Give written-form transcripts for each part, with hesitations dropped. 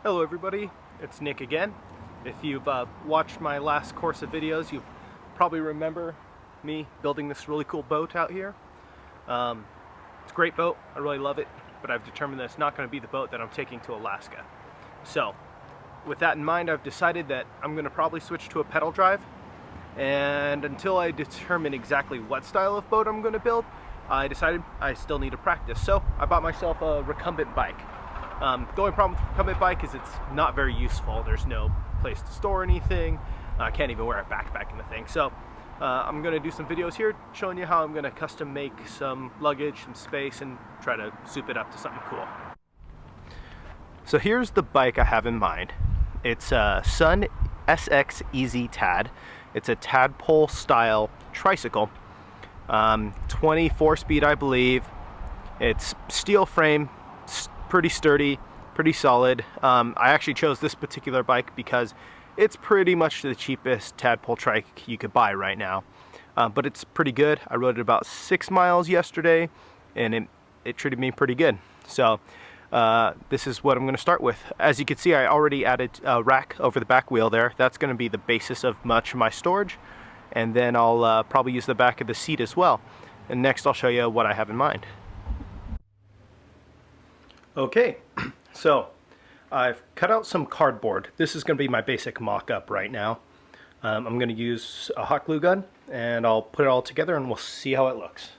Hello everybody, it's Nick again. If you've watched my last course of videos, you probably remember me building this really cool boat out here. It's a great boat, I really love it, but I've determined that it's not going to be the boat that I'm taking to Alaska. So, with that in mind, I've decided that I'm going to probably switch to a pedal drive, and until I determine exactly what style of boat I'm going to build, I decided I still need to practice. So, I bought myself a Recumbent bike. The only problem with the recumbent bike is it's not very useful. There's no place to store anything. I can't even wear a backpack in the thing. So I'm going to do some videos here showing you how I'm going to custom make some luggage, some space, and try to soup it up to something cool. So here's the bike I have in mind. It's a Sun SX Easy Tad. It's a tadpole style tricycle. 24 speed, I believe. It's steel frame, pretty sturdy, pretty solid. I actually chose this particular bike because it's pretty much the cheapest tadpole trike you could buy right now. But it's pretty good. I rode it about 6 miles yesterday, and it treated me pretty good. So this is what I'm going to start with. As you can see, I already added a rack over the back wheel there. That's going to be the basis of much of my storage. And then I'll probably use the back of the seat as well. And next I'll show you what I have in mind. Okay, so I've cut out some cardboard. This is going to be my basic mock-up right now. I'm going to use a hot glue gun, and I'll put it all together and we'll see how it looks.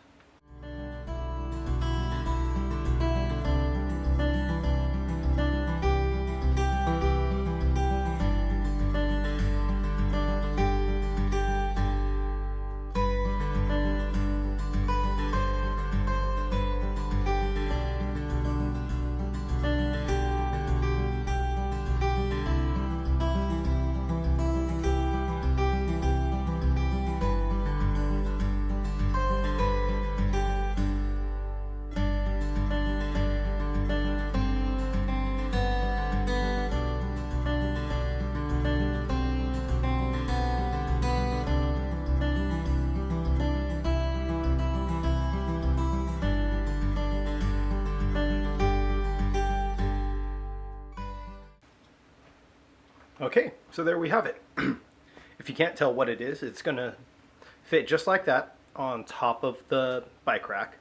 Okay, so there we have it. If you can't tell what it is, it's going to fit just like that on top of the bike rack.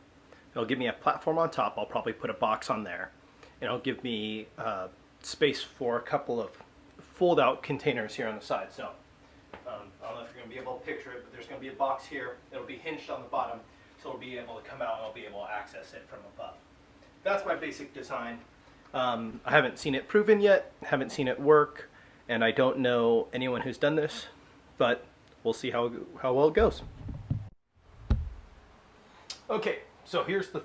It'll give me a platform on top. I'll probably put a box on there. And it'll give me space for a couple of fold-out containers here on the side. So I don't know if you're going to be able to picture it, but there's going to be a box here. It'll be hinged on the bottom, so it'll be able to come out and I'll be able to access it from above. That's my basic design. I haven't seen it proven yet, haven't seen it work. And I don't know anyone who's done this, but we'll see how well it goes. Okay, so here's the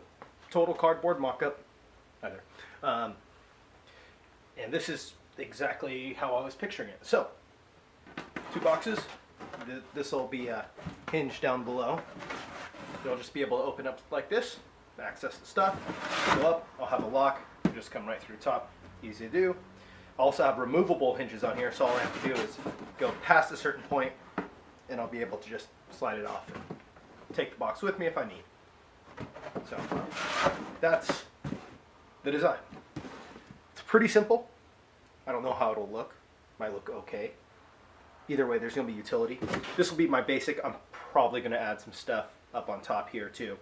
total cardboard mock-up. And this is exactly how I was picturing it. So, 2 boxes. This will be hinged down below. You'll just be able to open up like this, access the stuff, go up. I'll have a lock. Just come right through the top. Easy to do. I also have removable hinges on here, so all I have to do is go past a certain point and I'll be able to just slide it off and take the box with me if I need. So that's the design. It's pretty simple. I don't know how it'll look. Might look okay. Either way, there's going to be utility. This will be my basic. I'm probably going to add some stuff up on top here too.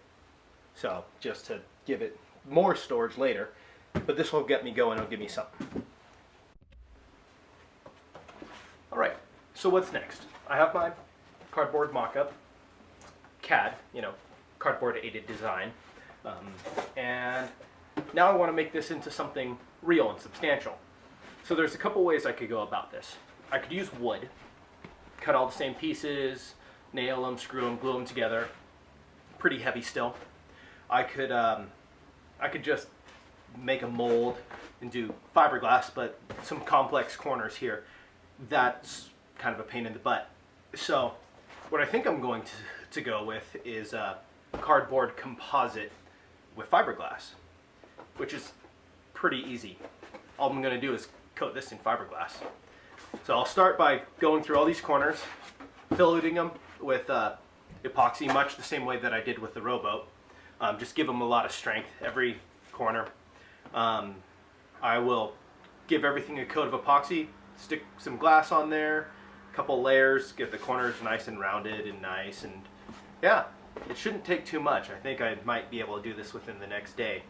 So just to give it more storage later. But this will get me going. It'll give me something. Alright, so what's next? I have my cardboard mock-up, CAD, cardboard aided design, and now I want to make this into something real and substantial. So there's a couple ways I could go about this. I could use wood, cut all the same pieces, nail them, screw them, glue them together, pretty heavy still. I could just make a mold and do fiberglass, but some complex corners here. That's kind of a pain in the butt. So what I think I'm going to go with is a cardboard composite with fiberglass, which is pretty easy. All I'm going to do is coat this in fiberglass. So I'll start by going through all these corners, filleting them with epoxy, much the same way that I did with the rowboat. Just give them a lot of strength every corner. I will give everything a coat of epoxy, stick some glass on there, a couple layers, get the corners nice and rounded and nice, and yeah, it shouldn't take too much. I think I might be able to do this within the next day.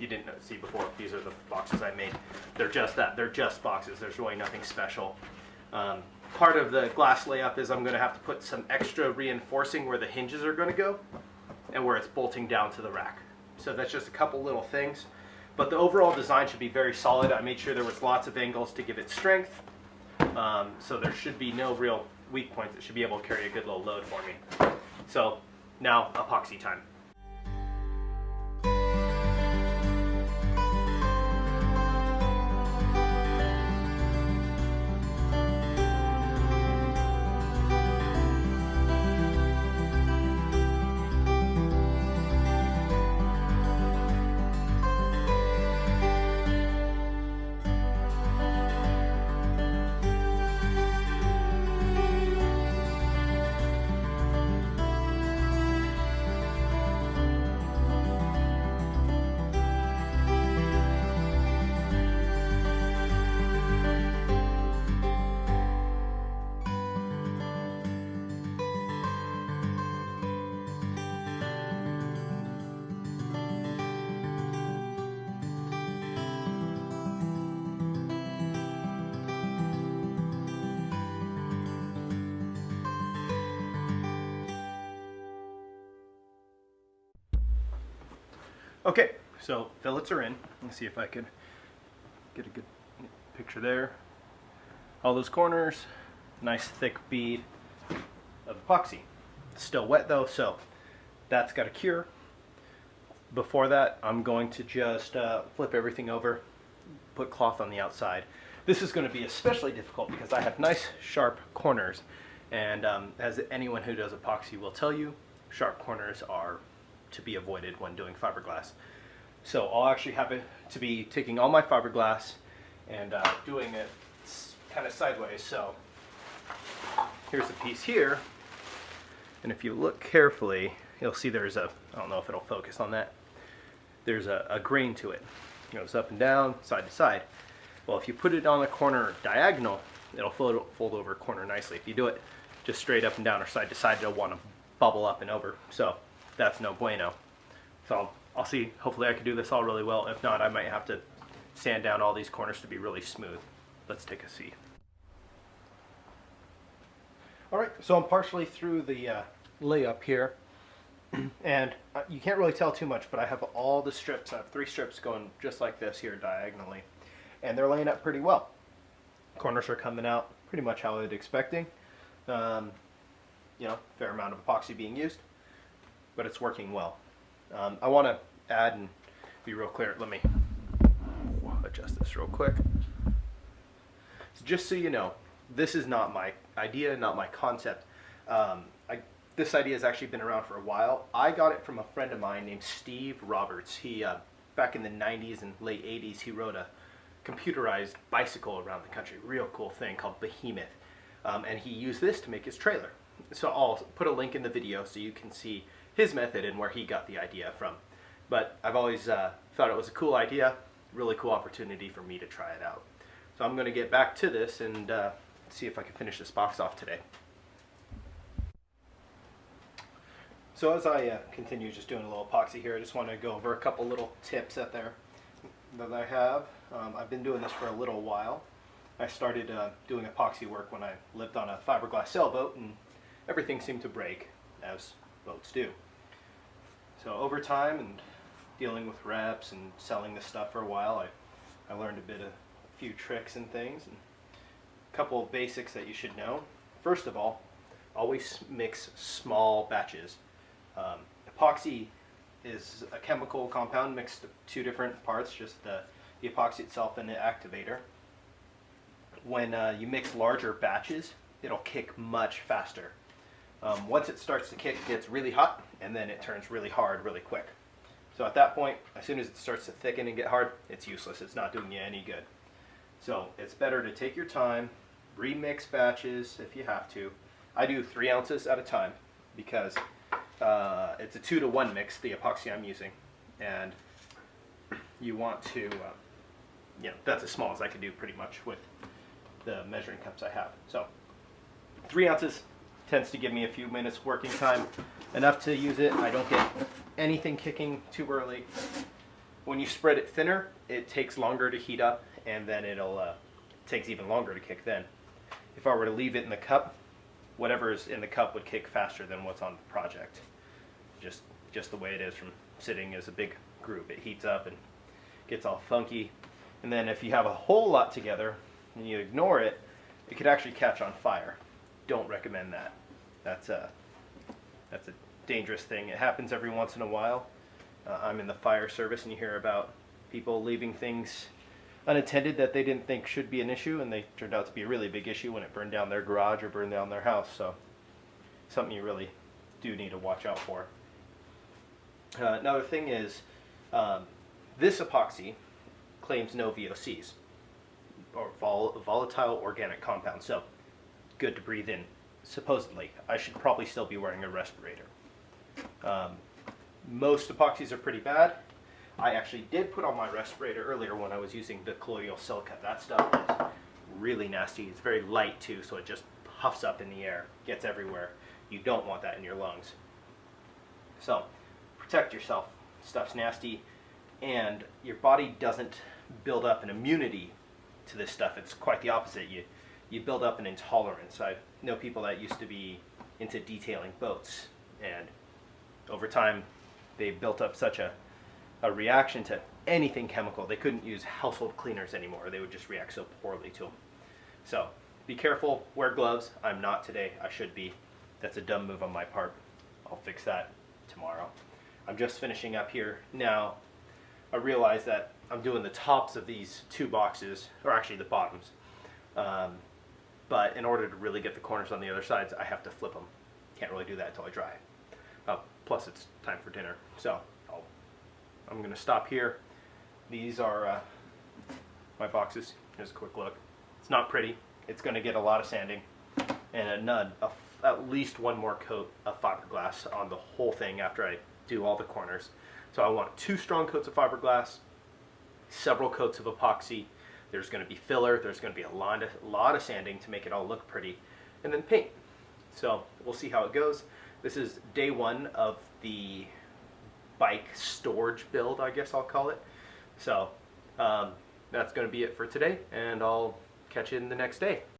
You didn't see before, these are the boxes I made. They're just that, they're just boxes. There's really nothing special. Part of the glass layup is I'm going to have to put some extra reinforcing where the hinges are going to go and where it's bolting down to the rack. So that's just a couple little things. But the overall design should be very solid. I made sure there was lots of angles to give it strength. So there should be no real weak points. It should be able to carry a good little load for me. So now epoxy time. Okay, so fillets are in. Let's see if I can get a good picture there. All those corners, nice thick bead of epoxy. It's still wet though, so that's got to cure. Before that, I'm going to just flip everything over, put cloth on the outside. This is going to be especially difficult because I have nice sharp corners, and as anyone who does epoxy will tell you, sharp corners are to be avoided when doing fiberglass. So I'll actually have it to be taking all my fiberglass and doing it kind of sideways. So here's the piece here, and if you look carefully, you'll see there's a, I don't know if it'll focus on that, there's a grain to it. It goes up and down, side to side. Well, if you put it on the corner diagonal, it'll fold over a corner nicely. If you do it just straight up and down or side to side, it'll want to bubble up and over. So that's no bueno. So I'll see, hopefully I can do this all really well. If not, I might have to sand down all these corners to be really smooth. Let's take a see. All right, so I'm partially through the layup here, and you can't really tell too much, but I have all the strips. I have 3 strips going just like this here diagonally, and they're laying up pretty well. Corners are coming out pretty much how I was expecting. You know, fair amount of epoxy being used, but it's working well. I want to add and be real clear. Let me adjust this real quick. So just so you know, this is not my idea, not my concept. This idea has actually been around for a while. I got it from a friend of mine named Steve Roberts. He, back in the 90s and late 80s, he rode a computerized bicycle around the country. Real cool thing called Behemoth. And he used this to make his trailer. So I'll put a link in the video so you can see his method and where he got the idea from. But I've always thought it was a cool idea, really cool opportunity for me to try it out. So I'm going to get back to this and see if I can finish this box off today. So as I continue just doing a little epoxy here, I just want to go over a couple little tips that I have. I've been doing this for a little while. I started doing epoxy work when I lived on a fiberglass sailboat, and everything seemed to break, as boats do. So over time and dealing with reps and selling this stuff for a while, I learned a few tricks and things, and a couple of basics that you should know. First of all, always mix small batches. Epoxy is a chemical compound mixed of 2 different parts, just the epoxy itself and the activator. When you mix larger batches, it'll kick much faster. Once it starts to kick, it gets really hot, and then it turns really hard really quick. So at that point, as soon as it starts to thicken and get hard, it's useless. It's not doing you any good. So it's better to take your time, remix batches if you have to. I do 3 ounces at a time because it's a 2-to-1 mix, the epoxy I'm using, and you want to that's as small as I could do pretty much with the measuring cups I have. So 3 ounces tends to give me a few minutes working time, enough to use it. I don't get anything kicking too early. When you spread it thinner, it takes longer to heat up, and then it takes even longer to kick then. If I were to leave it in the cup, whatever's in the cup would kick faster than what's on the project. Just the way it is from sitting as a big group. It heats up and gets all funky. And then if you have a whole lot together and you ignore it, it could actually catch on fire. Don't recommend that. That's a dangerous thing. It happens every once in a while. I'm in the fire service, and you hear about people leaving things unattended that they didn't think should be an issue, and they turned out to be a really big issue when it burned down their garage or burned down their house. So something you really do need to watch out for. Another thing is, this epoxy claims no VOCs, or volatile organic compounds, so good to breathe in, supposedly. I should probably still be wearing a respirator. Most epoxies are pretty bad. I actually did put on my respirator earlier when I was using the colloidal silica. That stuff is really nasty. It's very light too, so it just puffs up in the air, gets everywhere. You don't want that in your lungs. So protect yourself. Stuff's nasty, and your body doesn't build up an immunity to this stuff. It's quite the opposite. You build up an intolerance. I know people that used to be into detailing boats, and over time they built up such a reaction to anything chemical. They couldn't use household cleaners anymore. They would just react so poorly to them. So be careful, wear gloves. I'm not today. I should be. That's a dumb move on my part. I'll fix that tomorrow. I'm just finishing up here now. I realize that I'm doing the tops of these 2 boxes, or actually the bottoms. But in order to really get the corners on the other sides, I have to flip them. Can't really do that until I dry. Plus it's time for dinner. So I'm going to stop here. These are my boxes. Here's a quick look. It's not pretty. It's going to get a lot of sanding, and at least 1 more coat of fiberglass on the whole thing after I do all the corners. So I want 2 strong coats of fiberglass, several coats of epoxy. There's going to be filler. There's going to be a lot of sanding to make it all look pretty, and then paint. So we'll see how it goes. This is day 1 of the bike storage build, I guess I'll call it. So that's going to be it for today, and I'll catch you in the next day.